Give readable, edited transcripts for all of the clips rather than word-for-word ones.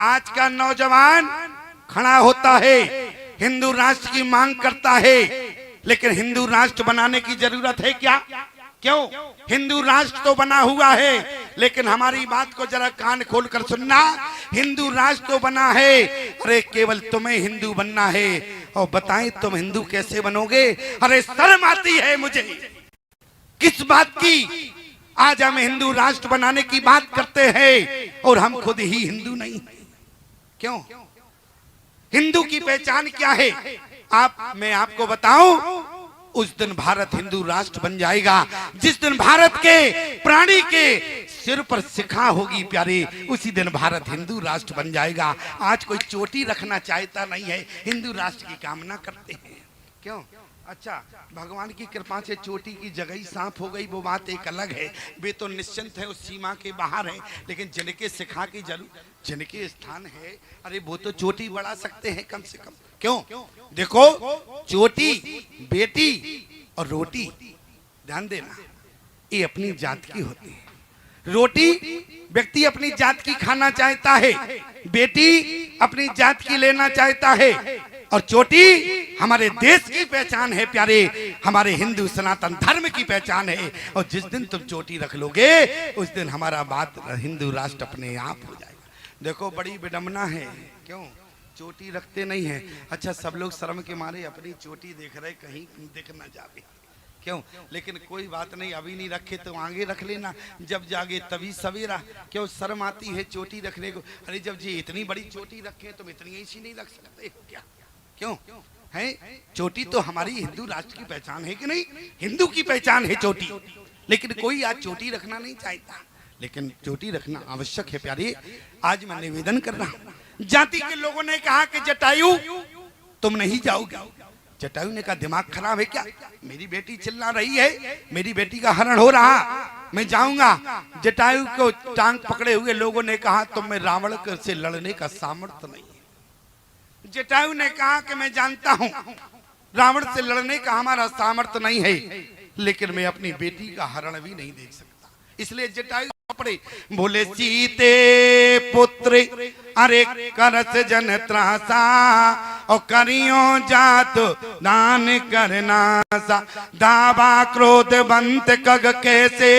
आज का नौजवान खड़ा होता है, हिंदू राष्ट्र की मांग करता है, लेकिन हिंदू राष्ट्र बनाने की जरूरत है क्या? क्यों? हिंदू राष्ट्र तो बना हुआ है, लेकिन हमारी बात को जरा कान खोलकर सुनना। हिंदू राष्ट्र तो बना है, अरे केवल तुम्हें हिंदू बनना है। और बताएं तुम हिंदू कैसे बनोगे? अरे शर्म आती है मुझे किस बात की? आज हम हिंदू राष्ट्र बनाने की बात करते हैं और हम खुद ही हिंदू नहीं। क्यों? हिंदू की पहचान क्या है? मैं आपको बताऊं, उस दिन भारत हिंदू राष्ट्र बन जाएगा जिस दिन भारत के प्राणी के सिर पर शिखा होगी प्यारे, उसी दिन भारत हिंदू राष्ट्र बन जाएगा। आज कोई चोटी रखना चाहता नहीं है, हिंदू राष्ट्र की कामना करते हैं। क्यों? अच्छा, भगवान की कृपा से चोटी की जगह ही साफ हो गई, वो बात एक अलग है। वे तो निश्चिंत है, उस सीमा के बाहर है, लेकिन जिनके शिखा की जिनके स्थान है, अरे वो तो चोटी बढ़ा सकते हैं कम से कम। क्यों? देखो, चोटी, बेटी और रोटी, ध्यान देना, ये अपनी जात की होती है। रोटी व्यक्ति अपनी जात की खाना चाहता है, बेटी अपनी जात की लेना चाहता है, और चोटी हमारे देश की पहचान है प्यारे, हमारे हिंदू सनातन धर्म की पहचान है। और जिस दिन तुम चोटी रख लोगे, उस दिन हमारा बात हिंदू राष्ट्र अपने आप हो जाएगा। देखो, बड़ी विडंबना है। क्यों चोटी रखते नहीं है? अच्छा, सब लोग शर्म के मारे अपनी चोटी देख रहे, कहीं दिख ना जावे। क्यों? लेकिन कोई बात नहीं, अभी नहीं रखे तो आगे रख लेना, जब जागे तभी सवेरा। क्यों शर्म आती है चोटी रखने को? अरे जब जी इतनी बड़ी चोटी रखे, तुम इतनी ऐसी नहीं रख सकते क्या? क्यों है? चोटी तो हमारी हिंदू राष्ट्र की पहचान है कि नहीं? हिंदू की पहचान है चोटी, लेकिन कोई आज चोटी रखना नहीं चाहता, लेकिन चोटी रखना आवश्यक है प्यारे। आज मैं निवेदन कर रहा हूं, जाति के लोगों ने कहा कि जटायु तुम नहीं जाओगे। जटायु ने कहा दिमाग खराब है क्या? मेरी बेटी चिल्ला रही है, मेरी बेटी का हरण हो रहा, मैं जाऊंगा। जटायु को टांग पकड़े हुए लोगों ने कहा तुम में रावण से लड़ने का सामर्थ्य नहीं है। जटायु ने कहा कि मैं जानता हूं रावण से लड़ने का हमारा सामर्थ्य नहीं है, लेकिन मैं अपनी बेटी का हरण भी नहीं देख सकता। इसलिए जटायु पड़े, बोले सीते पुत्र अरे करस जन त्रासा, और करियो जात दान करना सा, दावा क्रोध बंत कग कैसे,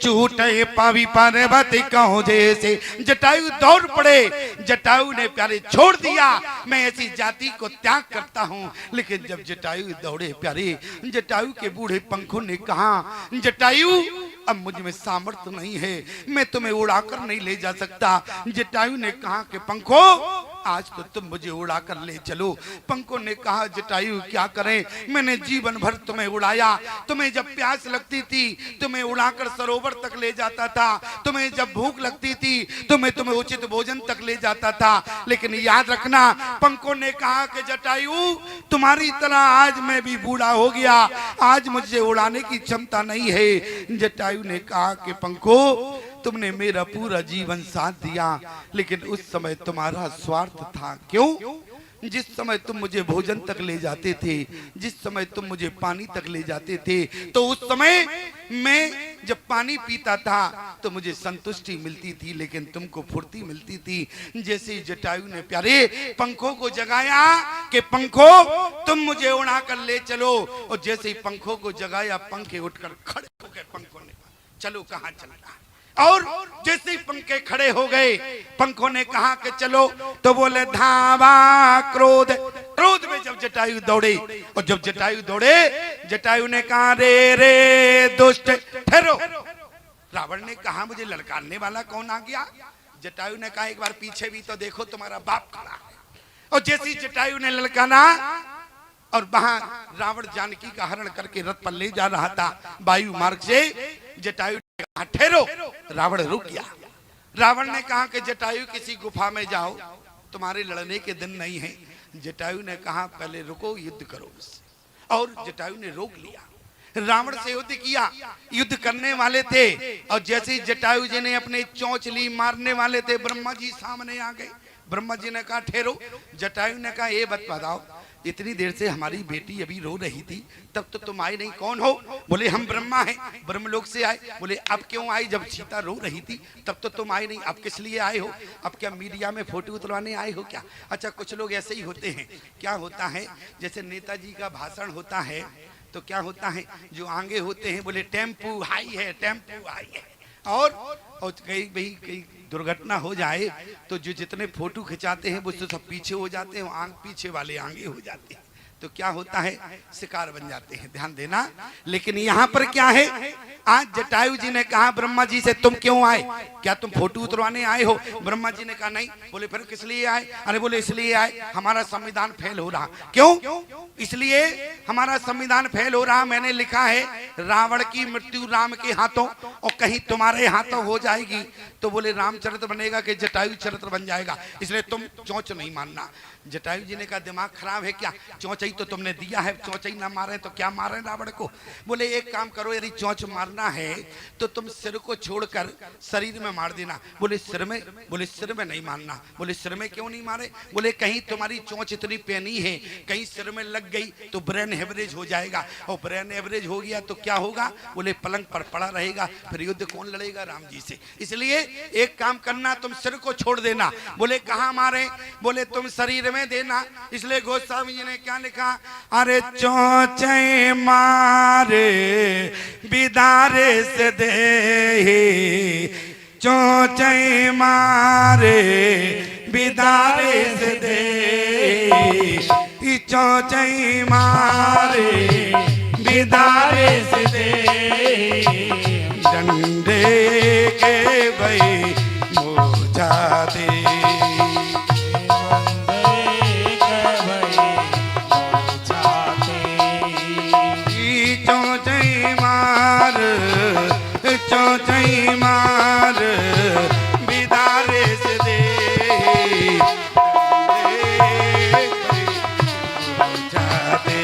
छूटे पवि पर्वत कहो जैसे। जटायु दौड़ पड़े। जटायु ने प्यारे छोड़ दिया, मैं ऐसी जाति को त्याग करता हूं। लेकिन जब जटायु दौड़े प्यारे, जटायु के बूढ़े पंखों ने कहा जटायु अब मुझ में सामर्थ्य नहीं है, मैं तुम्हें उड़ाकर नहीं ले जा सकता। जटायु ने कहा कि पंखो आज तो तुम मुझे उड़ाकर ले चलो। पंखों ने कहा जटायु क्या करें, मैंने जीवन भर तुम्हें उड़ाया, तुम्हें जब प्यास लगती थी तुम्हें उड़ाकर सरोवर तक ले जाता था, तुम्हें जब भूख लगती थी तुम्हें उचित भोजन तक ले जाता था, लेकिन याद रखना। पंखों ने कहा कि जटायु तुम्हारी तरह आज मैं भी बूढ़ा हो गया, आज मुझे उड़ाने की क्षमता नहीं है। जटायु ने कहा कि पंखो तुमने मेरा पूरा जीवन साथ दिया, लेकिन उस समय तुम्हारा स्वार्थ था। क्यों? जिस समय तुम मुझे भोजन तक ले जाते थे, जिस समय तुम मुझे पानी तक ले जाते थे, तो उस समय मैं जब पानी पीता था तो मुझे संतुष्टि मिलती थी, लेकिन तुमको फुर्ती मिलती थी। जैसे जटायु ने प्यारे पंखों को जगाया कि पंखो तुम मुझे उड़ा कर ले चलो, और जैसे ही पंखों को जगाया पंखे उठकर खड़े हो गए। पंखों ने चलो कहाँ चलना, और जैसे ही पंखे खड़े हो गए, पंखों ने कहा कि चलो, तो बोले धावा क्रोध। क्रोध में जब जटायु दौड़े, और जब जटायु दौड़े, जटायु ने कहा रे रे दुष्ट ठहरो। रावण ने कहा मुझे ललकारने वाला कौन आ गया? जटायु ने कहा एक बार पीछे भी तो देखो, तुम्हारा बाप खड़ा है। और जैसे ही जटायु ने ललकारा, और वहां रावण जानकी का हरण करके रथ पर ले जा रहा था वायु मार्ग से, जटायु ने कहा ठहरो। रावण रुक गया। रावण ने कहा कि जटायु किसी गुफा में जाओ, तुम्हारे लड़ने के दिन नहीं है। जटायु ने कहा पहले रुको, युद्ध करो। और जटायु ने रोक लिया। रावण से युद्ध किया, युद्ध करने वाले थे, और जैसे ही जटायु जी ने अपने चोंच ली मारने वाले थे, ब्रह्मा जी सामने आ गए। ब्रह्मा जी ने कहा ठहरो। जटायु ने कहा ये बात बताओ इतनी देर से हमारी बेटी अभी रो रही थी, तब तो तुम आए नहीं, कौन हो? बोले हम ब्रह्मा हैं, ब्रह्मलोक से आए। बोले अब क्यों आई? जब सीता रो रही थी तब तो तुम आए नहीं, अब किस लिए आए हो? अब क्या मीडिया में फोटो उतरवाने आए हो क्या? अच्छा, कुछ लोग ऐसे ही होते हैं। क्या होता है, जैसे नेताजी का भाषण होता है तो क्या होता है, जो आगे होते हैं बोले टेम्पू हाई है, टेम्पू हाई है, और कहीं दुर्घटना हो जाए तो जो जितने फोटो खिंचाते हैं वो सब पीछे हो जाते हैं, आंख पीछे वाले आगे हो जाते हैं, तो क्या होता है, शिकार बन जाते हैं। ध्यान देना। लेकिन यहाँ पर क्या है, आज जटायु जी ने कहा ब्रह्मा जी से तुम क्यों आए? क्या तुम फोटो उतरवाने आए हो? ब्रह्मा जी ने कहा नहीं। बोले फिर किस लिए आए? अरे बोले इसलिए आए, हमारा संविधान फेल हो रहा। क्यों? इसलिए हमारा संविधान फेल हो रहा, मैंने लिखा है रावण की मृत्यु राम के हाथों, और कहीं तुम्हारे हाथों हो जाएगी तो बोले रामचरित्र बनेगा कि जटायु चरित्र बन जाएगा, इसलिए तुम चौंच नहीं मानना। जटायु जी ने कहा दिमाग खराब है क्या? चौंचई तो तुमने दिया है, चौंचई ना मारे तो क्या मारे रावण को? बोले एक काम करो, यदि चौंच मारना है तो तुम सिर को छोड़कर शरीर में मार देना। बोले सिर में? बोले सिर में नहीं मारना। बोले सिर में क्यों नहीं मारे? बोले कहीं तुम्हारी चौंच इतनी पैनी है, कहीं सिर में लग गई तो ब्रेन हेवरेज हो जाएगा, और ब्रेन हेवरेज हो गया तो क्या होगा? बोले पलंग पर पड़ा रहेगा, फिर युद्ध कौन लड़ेगा राम जी से? इसलिए एक काम करना, तुम सिर को छोड़ देना। बोले कहाँ मारे? बोले तुम शरीर में देना। इसलिए गोस्वामी जी ने क्या लिखा, अरे चौंचे मारे बिदारे से दे, चौंचे मारे बिदारे से दे, चौंचे मारे बिदारे से दे, डंडे के भई मोजा दे, चौंचई मार बिदारे से दे, जाते।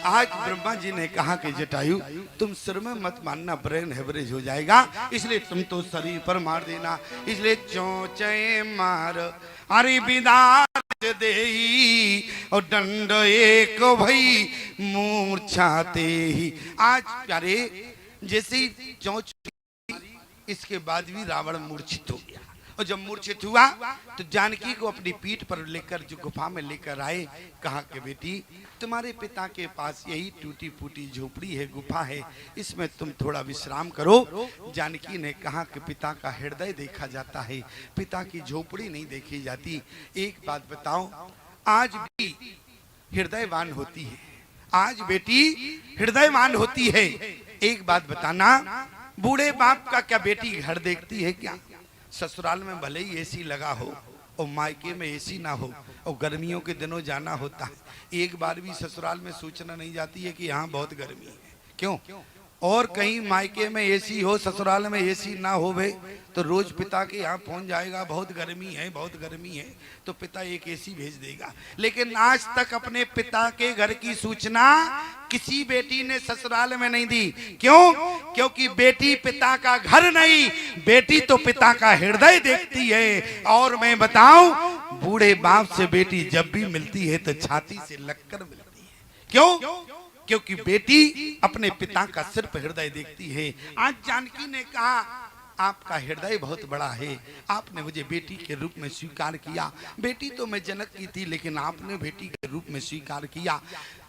आज ब्रह्मा जी ने कहा कि जटायु तुम सिर में मत मानना, ब्रेन हेवरेज हो जाएगा, इसलिए तुम तो शरीर पर मार देना। इसलिए चौंचे मार अरे बिदार देही, और दंड एक भई मूर्छाते ही। आज प्यारे जैसे चौंच, इसके बाद भी रावण मूर्छित हो गया, और जब मूर्छित हुआ तो जानकी को अपनी पीठ पर लेकर जो गुफा में लेकर आए, कहा कि बेटी तुम्हारे पिता के पास यही टूटी फूटी झोपड़ी है, गुफा है, इसमें तुम थोड़ा विश्राम करो। जानकी ने कहा कि पिता का हृदय देखा जाता है, पिता की झोपड़ी नहीं देखी जाती। एक बात बताओ, आज भी हृदयवान होती है, आज बेटी हृदयवान होती है। एक बात बताना, बूढ़े बाप का क्या बेटी घर देखती है क्या? ससुराल में भले ही एसी लगा हो और मायके में एसी ना हो, और गर्मियों के दिनों जाना होता है, एक बार भी ससुराल में सूचना नहीं जाती है कि यहाँ बहुत गर्मी है। क्यों? और कहीं मायके में एसी हो, ससुराल में एसी ना हो भे, तो रोज पिता के यहाँ पहुंच जाएगा बहुत गर्मी है, बहुत गर्मी है, तो पिता एक एसी भेज देगा। लेकिन आज तक अपने पिता के घर की सूचना किसी बेटी ने ससुराल में नहीं दी। क्यों? क्योंकि बेटी पिता का घर नहीं, बेटी तो पिता का हृदय देखती है। और मैं बताऊं, बूढ़े बाप से बेटी जब भी मिलती है तो छाती से लगकर मिलती है। क्यों? क्योंकि बेटी अपने पिता का सिर्फ हृदय देखती है। आज जानकी ने कहा आपका हृदय बहुत बड़ा है, आपने मुझे बेटी के रूप में स्वीकार किया। बेटी तो मैं जनक की थी, लेकिन आपने बेटी के रूप में स्वीकार किया।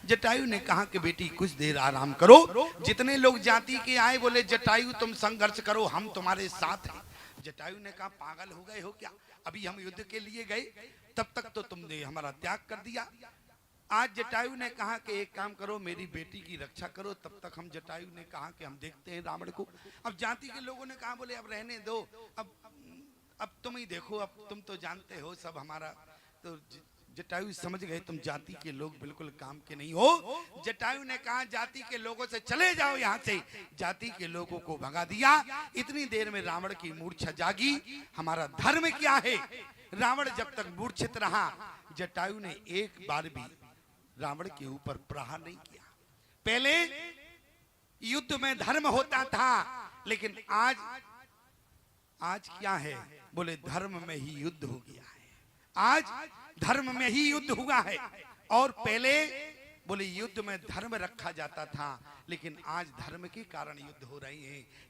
जटायु ने कहा कि बेटी कुछ देर आराम करो। जितने लोग जाति के आए बोले जटायु तुम संघर्ष करो, हम तुम्हारे साथ हैं। जटायु ने कहा पागल हो गए हो क्या? अभी हम युद्ध के लिए गए, तब तक तो तुमने हमारा त्याग कर दिया। आज जटायु ने कहा कि एक काम करो, मेरी बेटी की रक्षा करो। तब तक हम जटायु ने कहा कि हम देखते हैं रावण को। अब जाति के लोगों ने कहा बोले अब रहने दो, अब तुम ही देखो, अब तुम तो जानते हो सब हमारा। तो जटायु समझ गए तुम जाति के लोग बिल्कुल काम के नहीं हो। जटायु ने कहा जाति के लोगों से चले जाओ यहाँ से। जाति के लोगों को भगा दिया। इतनी देर में रावण की मूर्छा जागी। हमारा धर्म क्या है? रावण जब तक मूर्छित रहा, जटायु ने एक बार भी रावण के ऊपर प्रहार नहीं किया। पहले युद्ध में धर्म होता था, लेकिन आज आज क्या है? बोले धर्म में ही युद्ध हो गया है। आज धर्म में ही युद्ध हुआ है। और पहले बोले युद्ध में धर्म रखा जाता था, लेकिन आज धर्म के कारण युद्ध हो रहे हैं।